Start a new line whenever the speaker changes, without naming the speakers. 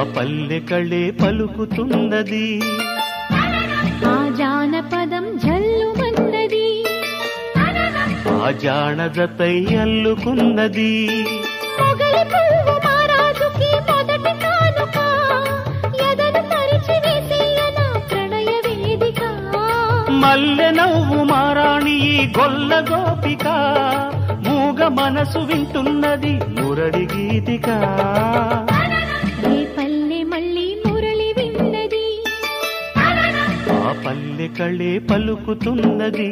పల్లె కళే పలుకుతున్నది
ఆ జానపదం జల్లుమన్నది
ఆ జానదతై అల్లుకున్నది
మొగలి పువ్వు మారాజుకి మొదటి కానుక ఎదను పరిచి వేసేయన ప్రణయ వేదిక
మల్లె నవ్వు మారాణి ఈ గొల్ల గోపిక మూగ మనసు వింటున్నది మురళి గీతిక
ఏ పల్లె మళ్ళీ మురళి విన్నది
ఆ పల్లె కళే పలుకుతున్నది